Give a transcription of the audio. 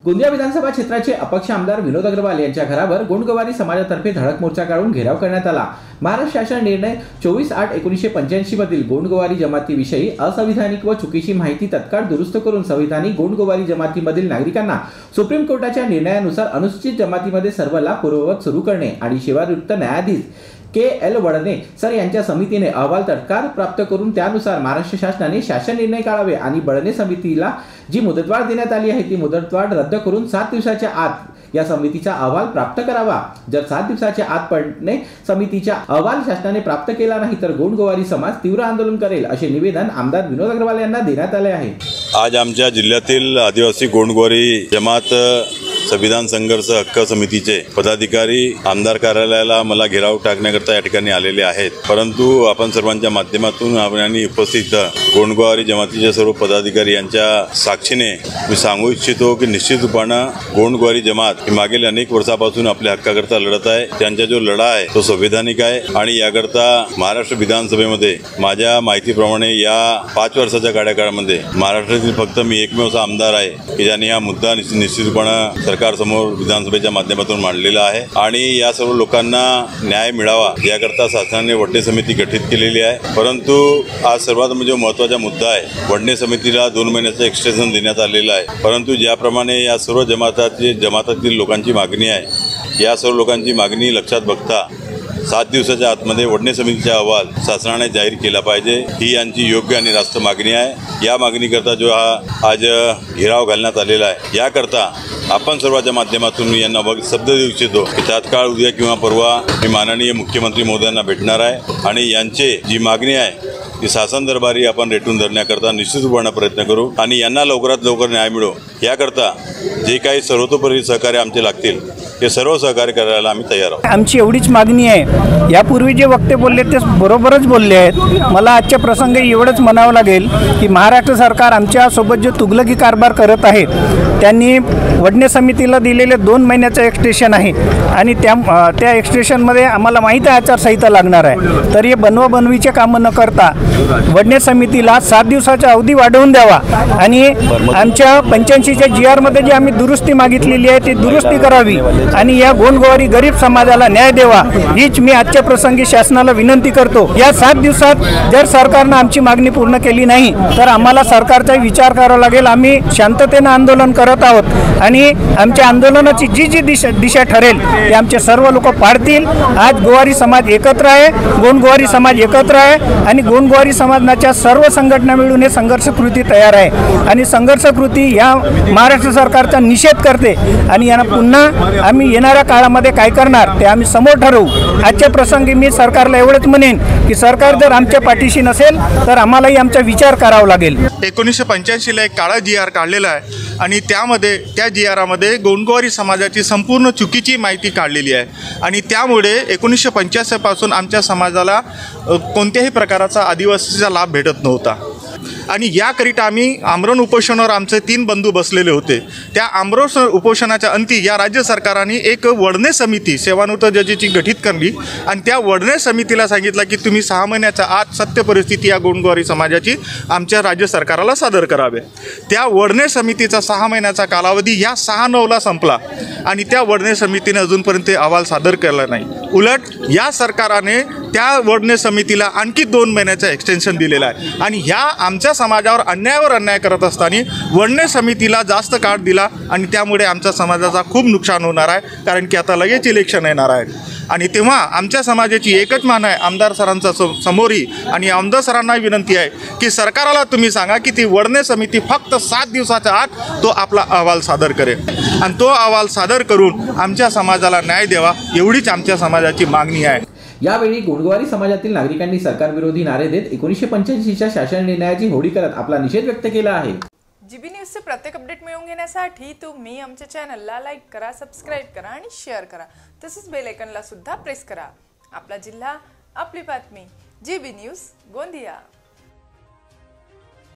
गोंदिया विधानसभा क्षेत्राचे अपक्ष आमदार विनोद अग्रवाल यांच्या घरावर गोंडगवारी समाजातर्फे धडक मोर्चा काढून घेराव करण्यात आला। महाराष्ट्र शासन निर्णय 24/8/1985 मधील गोंडगवारी जमातीविषयी असंविधानिक व चुकीची माहिती तत्काळ दुरुस्त करून संविधानिक गोंडगवारी जमातीमधील नागरिकांना सुप्रीम कोर्टाच्या निर्णयानुसार अनुसूचित जमातीमध्ये सर्व लाभ पूर्ववत सुरू करणे आणि सेवानिवृत्त न्यायाधीश KL वडने सर यांच्या समितीने अहवाल तत्काळ प्राप्त करून त्यानुसार महाराष्ट्र शासनाने शासन निर्णय काढावे आणि बडणे समितीला जी मुदतवाढ देण्यात आली आहे ती मुदतवाढ रद्द करून 7 दिवसाच्या आत या समितीचा अहवाल प्राप्त करावा। जर 7 दिवसाच्या आत बडणे समितीचा अहवाल शासनाने प्राप्त केला नाही तर गोंडगवारी समाज तीव्र आंदोलन करेल असे निवेदन आमदार विनोद अग्रवाल यांना देण्यात आले आहे। आज आमच्या जिल्ह्यातील आदिवासी गोंडगवारी जमात संविधान संघर्ष हक्क समितीचे पदाधिकारी आमदार कार्यालयाला मला घेराव टाकण्याकरता या ठिकाणी आलेले आहेत। परंतु आपण सर्वांच्या माध्यमातून आणि उपस्थित गोंडगवारी जमातीचे सर्व पदाधिकारी यांच्या साक्षीने मी सांगू इच्छितो की निश्चित रूपाने गोंडगवारी जमात ही मागील अनेक वर्षापासून आपल्या हक्काकरता लढत आहे। त्यांचा जो लढा आहे तो संवैधानिक आहे आणि याकरता महाराष्ट्र विधानसभेमध्ये माझ्या माहितीप्रमाणे या 5 वर्षाच्या कार्यकाळामध्ये महाराष्ट्रातील फक्त मी एकमेव असा आमदार आहे की ज्यांनी हा मुद्दा निश्चित रूपाने सरकार समोर विधानसभेच्या माध्यमातून मांडलेला आहे आणि या सर्व लोकांना न्याय मिळावा याकरता शासनाने वडणे समिती गठीत केलेली आहे। परंतु आज सर्वात म्हणजे महत्त्वाचा मुद्दा आहे, वडणे समितीला 2 महिन्याचं एक्सटेन्शन देण्यात आलेलं आहे। परंतु ज्याप्रमाणे या सर्व जमातातील लोकांची मागणी आहे, या सर्व लोकांची मागणी लक्षात बघता 7 दिवसाच्या आतमध्ये वडणे समितीचा अहवाल शासनाने जाहीर केला पाहिजे ही यांची योग्य आणि रास्त मागणी आहे। या मागणीकरता जो हा आज घेराव घालण्यात आलेला आहे, याकरता आपण सर्वांच्या माध्यमातून मी यांना शब्द देऊ इच्छितो की तात्काळ उद्या किंवा परवा मी माननीय मुख्यमंत्री महोदयांना भेटणार आहे आणि यांची जी मागणी आहे ती शासन दरबारी आपण रेटून धरण्याकरता निश्चित रूपाने प्रयत्न करू आणि यांना लवकरात लवकर न्याय मिळो याकरता जे काही सर्वतोपरी सहकार्य आमचे लागतील ते सर्व सहकार्य करायला आम्ही तयार आहोत। आमची एवढीच मागणी आहे। यापूर्वी जे वक्ते बोलले ते बरोबरच बोलले आहेत। मला आजच्या प्रसंगी एवढंच म्हणावं लागेल की महाराष्ट्र सरकार आमच्यासोबत जो तुगलकी कारभार करत आहे, त्यांनी वडणे समितीला दिलेले 2 महिन्याचं एक्सटेन्शन आहे आणि त्या एक्सटेन्शनमध्ये आम्हाला माहीत आहे आचारसंहिता लागणार आहे, तर हे बनवाबनवीचे कामं न करता वडणे समितीला 7 दिवसाचा अवधी वाढवून द्यावा आणि आमच्या 85च्या GR मध्ये जी आम्ही दुरुस्ती मागितलेली आहे ती दुरुस्ती करावी आणि या गोंडगवारी गरीब समाजाला न्याय द्यावा हीच मी आजच्या प्रसंगी शासनाला विनंती करतो। या 7 दिवसात जर सरकारनं आमची मागणी पूर्ण केली नाही तर आम्हाला सरकारचा विचार करावा लागेल। आम्ही शांततेनं आंदोलन करत आहोत आणि आमच्या आंदोलनाची जी दिशा ठरेल ते आमचे सर्व लोक पाडतील। आज गोवारी समाज एकत्र आहे, गोंडगवारी समाज एकत्र आहे आणि गोंडगवारी समाजाच्या सर्व संघटना मिळून हे संघर्ष कृती तयार आहे आणि संघर्ष कृती या महाराष्ट्र सरकारचा निषेध करते आणि यांना पुन्हा आम्ही येणाऱ्या काळामध्ये काय करणार ते आम्ही समोर ठरवू। आजच्या प्रसंगी मी सरकारला एवढंच म्हणेन की सरकार जर आमच्या पाठीशी नसेल तर आम्हालाही आमचा विचार करावा लागेल। 1985ला एक काळा GR काढलेला आहे आणि त्यामध्ये त्या GR मध्ये गोंडगवारी समाजाची संपूर्ण चुकीची माहिती काढलेली आहे आणि त्यामुळे 1985 पासून आमच्या समाजाला कोणत्याही प्रकारचा आदिवासीचा लाभ भेटत नव्हता आणि याकरिता आम्ही आमरण उपोषणावर आमचे 3 बंधू बसलेले होते। त्या आमरण उपोषणाच्या अंती या राज्य सरकारने एक वडणे समिती सेवानिवृत्त जजेची गठीत करली आणि त्या वडणे समितीला सांगितलं की तुम्ही 6 महिन्याच्या आत सत्य परिस्थिती या गोंडगवारी समाजाची आमच्या राज्य सरकारला सादर करावे। त्या वडणे समितीचा 6 महिन्याचा कालावधी या 6/9ला संपला आणि त्या वडणे समितीने अजूनपर्यंत अहवाल सादर केला नाही। उलट या सरकारने त्या वडणे समितीला आणखी 2 महिन्याचं एक्सटेन्शन दिलेलं आहे आणि ह्या आमच्या समाजावर अन्यायावर अन्याय करत असताना वडणे समितीला जास्त काळ दिला आणि त्यामुळे आमच्या समाजाचा खूप नुकसान होणार आहे, कारण की आता लगेच इलेक्शन येणार आहे आणि तेव्हा आमच्या समाजाची एकच मान आहे आमदार सरांचा समोरी आणि आमदार सरांना विनंती आहे की सरकारला तुम्ही सांगा की ती वडणे समिती फक्त 7 दिवसाच्या आत तो आपला अहवाल सादर करेल आणि तो अहवाल सादर करून आमच्या समाजाला न्याय द्यावा एवढीच आमच्या समाजाची मागणी आहे। यावेळी गोंडगवारी समाजातील नागरिकांनी सरकारविरोधी नारे देत 1985च्या शासन निर्णयाची होळी करत आपला निषेध व्यक्त केला आहे। GB न्यूजचे प्रत्येक अपडेट मिळवून घेण्यासाठी तुम्ही आमच्या चॅनलला लाईक करा, सबस्क्राईब करा आणि शेअर करा, तसेच बेल आयकॉनला सुद्धा प्रेस करा। आपला जिल्हा, आपली बातमी, GB न्यूज गोंदिया।